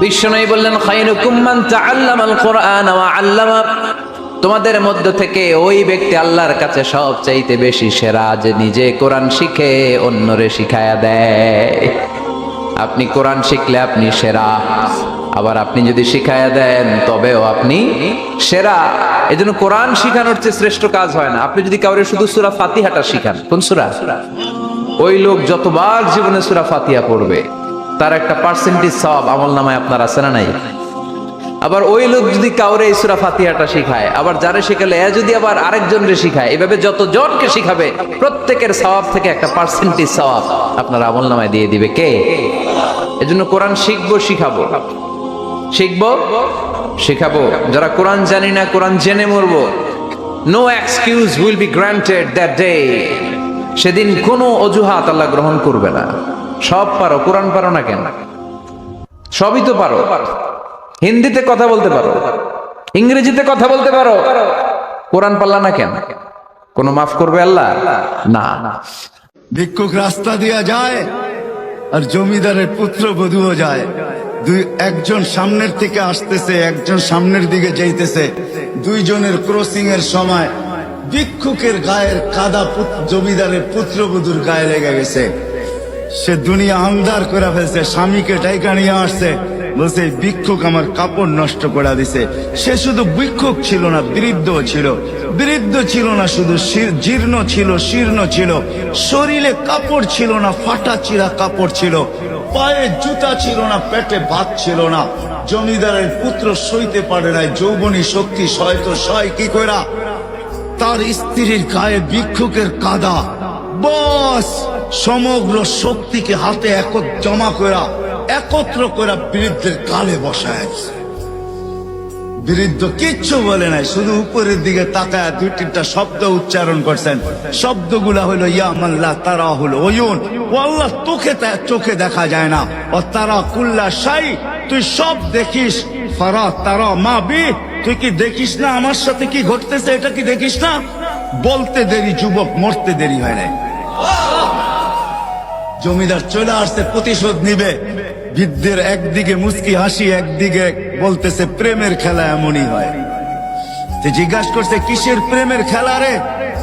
বিশ্বনবী বললেন, খায়রুকুম মান তাআল্লামাল কুরআন ওয়া আল্লামা। তোমাদের মধ্য থেকে ওই ব্যক্তি আল্লাহর কাছে সবচাইতে বেশি সেরা, যে নিজে কোরআন শিখে অন্যরে শিখায়া দেয়। আপনি কোরআন শিখলে আপনি সেরা, আবার আপনি যদি শিখায়া দেন তবেও আপনি সেরা। এজন্য কোরআন শিখানোর চেয়ে শ্রেষ্ঠ কাজ হয় না। আপনি যদি কাউরে শুধু সূরা ফাতিহাটা শিখান, কোন সূরা, ওই লোক যতবার জীবনে সূরা ফাতিহা পড়বে তার একটা পার্সেন্টেজ সওয়াব আমলনামায় আপনার আছে না নাই? আবার ওই লোক যদি কাউরে এই সূরা ফাতিহাটা শিখায়, আবার যারে শিখালে এ যদি আবার আরেকজনরে শিখায়, এভাবে যতজনকে শিখাবে প্রত্যেকের সওয়াব থেকে একটা পার্সেন্টেজ সওয়াব আপনার আমলনামায় দিয়ে দিবে কে? এজন্য কোরআন শিখবো, শিখাবো, শিখবো, শিখাবো। যারা কোরআন জানি না, কোরআন জেনে মরবো। No excuse will be granted that day. সেদিন কোনো অজুহাত আল্লাহ গ্রহণ করবে না। সব পারো, কোরআন পারো না কেন? সবই তো পারো। হিন্দিতে কথা বলতে পারো, ইংরেজিতে কথা বলতে পারো, কোরআন পারলা না কেন? কোনো মাফ করবে আল্লাহ? না। ভিক্ষুক রাস্তা দিয়া যায় আর জমিদারের পুত্র বধূও যায়। একজন সামনের থেকে আসতেছে, একজন সামনের দিকে যাইতেছে। দুইজনের ক্রসিং এর সময় ভিক্ষুকের গায়ের কাদা জমিদারের পুত্রবধূর গায়ে লেগে গেছে। সে দুনিয়া আন্ধার করে ফেলছে, স্বামীকে টাইকা নিয়ে আসছে, বলছে ভিক্ষুক আমার কাপড় নষ্ট করে দিছে। সে শুধু ভিক্ষুক ছিল না, বৃদ্ধ ছিল। বৃদ্ধ ছিল না শুধু, জীর্ণ ছিল, শীর্ণ ছিল। শরীরে কাপড় ছিল না, ফাটা চিরা কাপড় ছিল। পায়ে জুতা ছিল না, পেটে ভাত ছিল না। জমিদারের পুত্র সইতে পারে নাই, যৌবনী শক্তি সয় তো সয় কি কইরা তার স্ত্রীর গায়ে ভিক্ষুকের কাদা, বস সমগ্র শক্তিকে হাতে জমা করা, একত্র করা বৃদ্ধের গালে বসায়। বৃদ্ধ কিচ্ছু বলে নাই, শুধু উপরের দিকে তাকায় দুই তিনটা শব্দ উচ্চারণ করছেন। শব্দগুলা হলো ইয়া মান লা তারা হলো ওয়ুন, ও আল্লাহ চোখে দেখা যায় না। ও তারা কুল্লা শাই, তুই সব দেখিস। ফারা তারা মা বি, তুই কি দেখিস না আমার সাথে কি ঘটতেছে? এটা কি দেখিস না? বলতে দেরি যুবক, মরতে দেরি হয় নাই। জমিদার চলে আসছে, প্রতিশোধ নিবে। বৃদ্ধের একদিকে মুস্কি হাসি, একদিকে বলতেছে প্রেমের খেলা এমনই হয়। জিজ্ঞাসা করছে কিসের প্রেমের খেলা রে?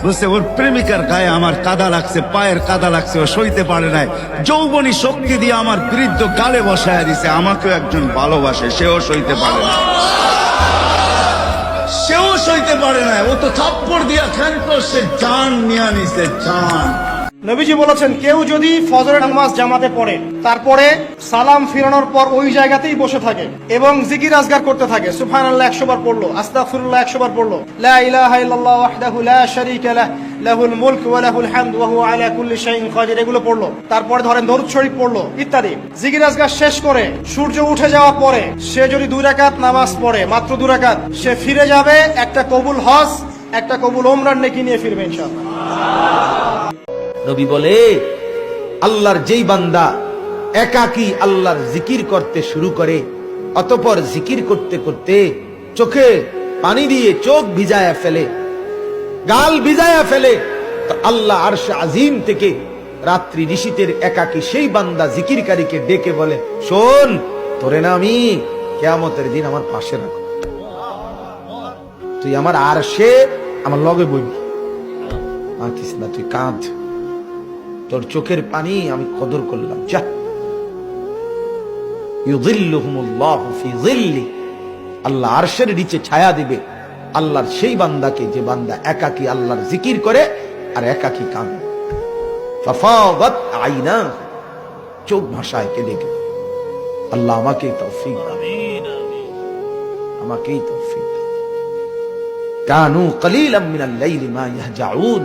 বলছে ওর প্রেমিকার গায়ে আমার কাদা লাগছে, পায়ের কাদা লাগছে, ও সইতে পারে নাই। যৌবনী শক্তি দিয়ে আমার বৃদ্ধ গালে বসায় দিছে। আমাকেও একজন ভালোবাসে, সেও সইতে পারে না, সেও সইতে পারে না। ও তো থাপ্পড় দিয়া ক্ষান্ত, সে জান নিয়ে নিছে, জান। নবীজি বলেছেন, কেউ যদি ফজরের নামাজ জামাতে পড়ে, তারপরে সালাম ফিরানোর পর ওই জায়গাতেই বসে থাকে এবং জিকির আজগার করতে থাকে, সুবহানাল্লাহ 100 বার পড়লো, আস্তাগফিরুল্লাহ 100 বার পড়লো, লা ইলাহা ইল্লাল্লাহ ওয়াহদাহু লা শারীকা লাহু লাহুল মুলক ওয়া লাহুল হামদু ওয়া হুয়া আলা কুল্লি শাইইন কাদির, এগুলো পড়লো। তারপরে ধরেন দরুদ শরীফ পড়লো ইত্যাদি। জিকির আজগার শেষ করে সূর্য উঠে যাওয়ার পরে সে যদি 2 রাকাত নামাজ পড়ে, মাত্র 2 রাকাত, সে ফিরে যাবে একটা কবুল হজ, একটা কবুল ওমরার নেকি নিয়ে ফিরবে ইনশাআল্লাহ। নবী বলে, আল্লাহর যেই বান্দা একাকী আল্লাহর জিকির করতে শুরু করে, অতঃপর জিকির করতে করতে চোখে পানি দিয়ে চোখ ভিজায়া ফেলে, গাল ভিজায়া ফেলে, তো আল্লাহ আরশে আজিম থেকে রাত্রি নিশীতের একাকী সেই বান্দা জিকিরকারীকে ডেকে বলে, শোন, তোরে না আমি কিয়ামতের দিন আমার পাশে রাখো, তুই আমার আরশে আমার লগে বইবি, আঁকিস না, তুই কাঁদ, তোর চোখের পানি আমি কদর করলাম, যা। ইউযিল্লুহুমুল্লাহু ফি যিল্লি, আল্লাহ আরশের নিচে ছায়া দিবে আল্লাহর সেই বান্দাকে, যে বান্দা একাকী আল্লাহর জিকির করে আর একাকী কাঁদে। ফাফাদাত আইনা, চোখ ভাষায় কেঁদে গেল। আল্লাহ আমাকেই তৌফিক দান, আমাকেই তৌফিক দান। কানু কলিলাম মিনাল লাইলি মা ইয়াহজাউন,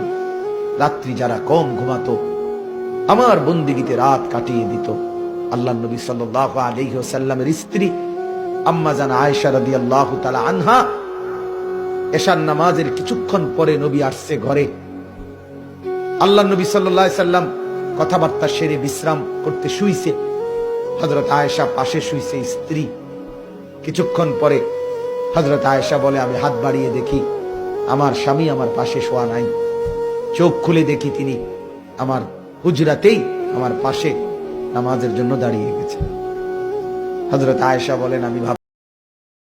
রাত্রি যারা কম ঘুমাতো আমার বন্দিগিতে রাত কাটিয়ে দিত। আল্লাহ নবী সাল্লাল্লাহু আলাইহি ওয়াসাল্লামের স্ত্রী আম্মা জান আয়েশা রাদিয়াল্লাহু তাআলা আনহা, এশার নামাজের কিছুক্ষণ পরে নবী আসছে ঘরে। আল্লাহ নবী সাল্লাল্লাহু আলাইহি সাল্লাম কথাবার্তা সেরে বিশ্রাম করতে শুইছে, হযরত আয়েশা পাশে শুইছে স্ত্রী। কিছুক্ষণ পরে হযরত আয়েশা বলে, আমি হাত বাড়িয়ে দেখি আমার স্বামী আমার পাশে শোয়া নাই। চোখ খুলে দেখি তিনি আমার হুজরাতেই আমার পাশে নামাজের জন্য দাঁড়িয়ে গেছে। হযরত আয়েশা বলেন আমি